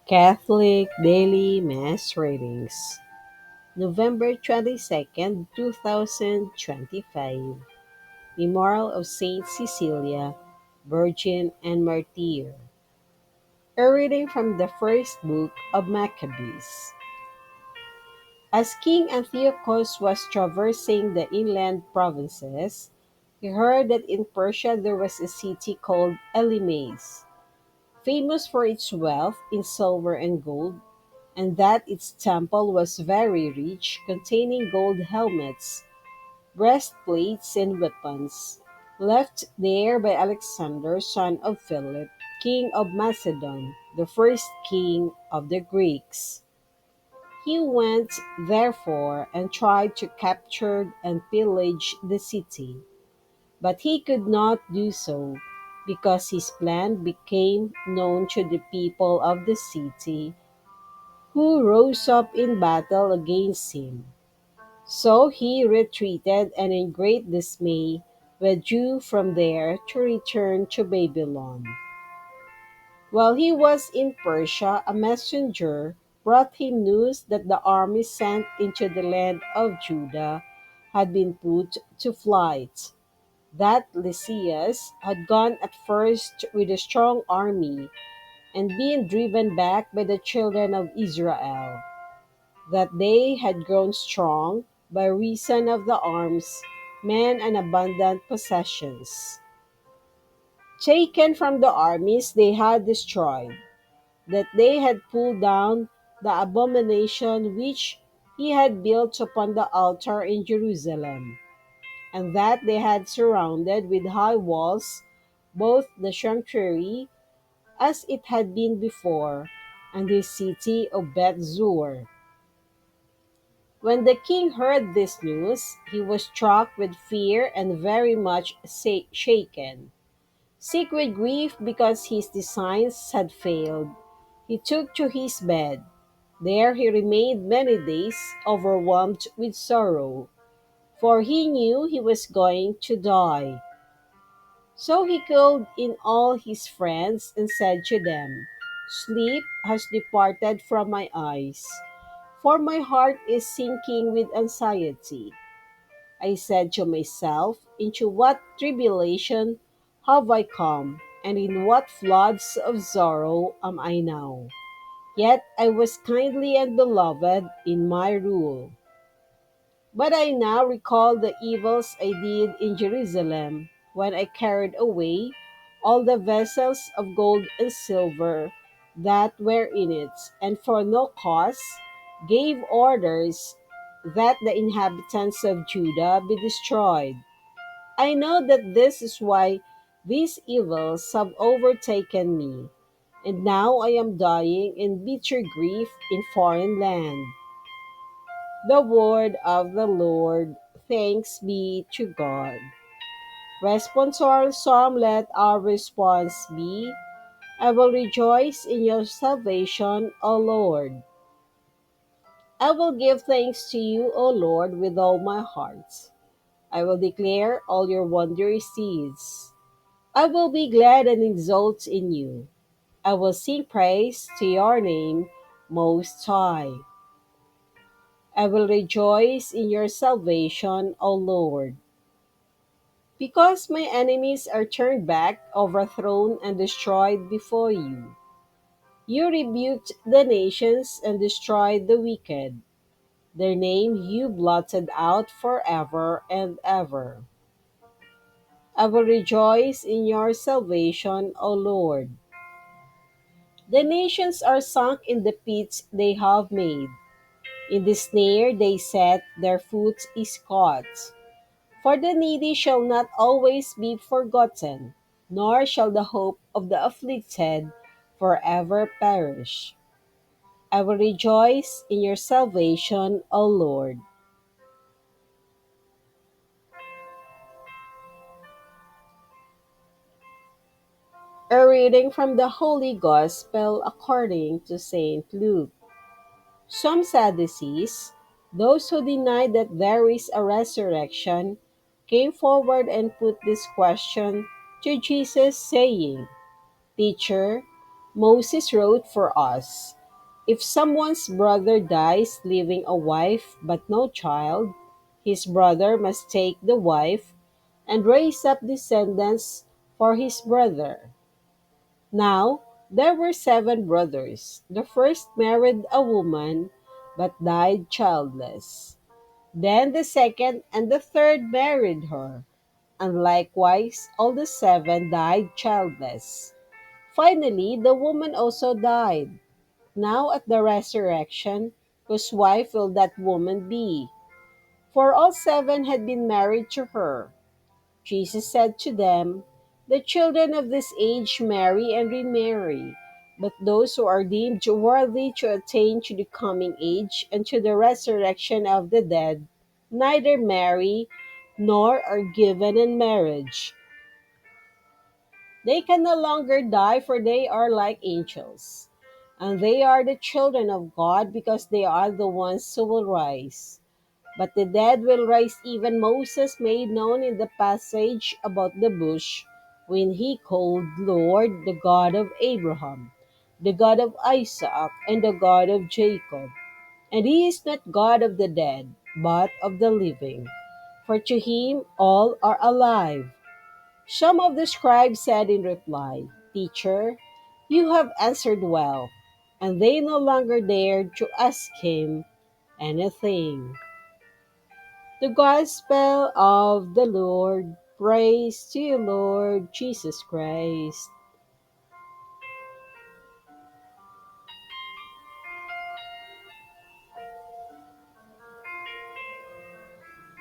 Catholic Daily Mass Readings, November 22nd, 2025. Memorial of Saint Cecilia, Virgin and Martyr. A reading from the first book of Maccabees. As King Antiochus was traversing the inland provinces, he heard that in Persia there was a city called Elymais, famous for its wealth in silver and gold, and that its temple was very rich, containing gold helmets, breastplates, and weapons, left there by Alexander, son of Philip, king of Macedon, the first king of the Greeks. He went, therefore, and tried to capture and pillage the city, but he could not do so, because his plan became known to the people of the city, who rose up in battle against him. So he retreated and in great dismay withdrew from there to return to Babylon. While he was in Persia, a messenger brought him news that the army sent into the land of Judah had been put to flight, that Lysias had gone at first with a strong army and been driven back by the children of Israel, that they had grown strong by reason of the arms, men, and abundant possessions, taken from the armies they had destroyed, that they had pulled down the abomination which he had built upon the altar in Jerusalem, and that they had surrounded with high walls both the sanctuary as it had been before, and the city of Beth-zur. When the king heard this news, he was struck with fear and very much shaken. Sick with grief because his designs had failed, he took to his bed. There he remained many days, overwhelmed with sorrow, for he knew he was going to die. So he called in all his friends and said to them, "Sleep has departed from my eyes, for my heart is sinking with anxiety. I said to myself, into what tribulation have I come, and in what floods of sorrow am I now? Yet I was kindly and beloved in my rule. But I now recall the evils I did in Jerusalem when I carried away all the vessels of gold and silver that were in it, and for no cause gave orders that the inhabitants of Judah be destroyed. I know that this is why these evils have overtaken me, and now I am dying in bitter grief in foreign land." The word of the Lord. Thanks be to God. Responsorial Psalm. Let our response be, I will rejoice in your salvation, O Lord. I will give thanks to you, O Lord, with all my heart. I will declare all your wondrous deeds. I will be glad and exult in you. I will sing praise to your name, Most High. I will rejoice in your salvation, O Lord. Because my enemies are turned back, overthrown, and destroyed before you. You rebuked the nations and destroyed the wicked. Their name you blotted out forever and ever. I will rejoice in your salvation, O Lord. The nations are sunk in the pits they have made. In the snare they set, their foot is caught. For the needy shall not always be forgotten, nor shall the hope of the afflicted forever perish. I will rejoice in your salvation, O Lord. A reading from the Holy Gospel according to St. Luke. Some Sadducees, those who deny that there is a resurrection, came forward and put this question to Jesus, saying, Teacher, Moses wrote for us If someone's brother dies leaving a wife but no child, his brother must take the wife and raise up descendants for his brother. Now, there were 7 brothers. The first married a woman but died childless. Then the second and the third married her, and likewise all the 7 died childless. Finally, the woman also died. Now at the resurrection, whose wife will that woman be? For all 7 had been married to her. Jesus said to them, "The children of this age marry and remarry, but those who are deemed worthy to attain to the coming age and to the resurrection of the dead neither marry nor are given in marriage. They can no longer die, for they are like angels, and they are the children of God because they are the ones who will rise. But the dead will rise." Even Moses made known in the passage about the bush when he called Lord the God of Abraham, the God of Isaac, and the God of Jacob. And he is not God of the dead, but of the living, for to him all are alive. Some of the scribes said in reply, "Teacher, you have answered well." And they no longer dared to ask him anything. The Gospel of the Lord. Praise to you, Lord Jesus Christ.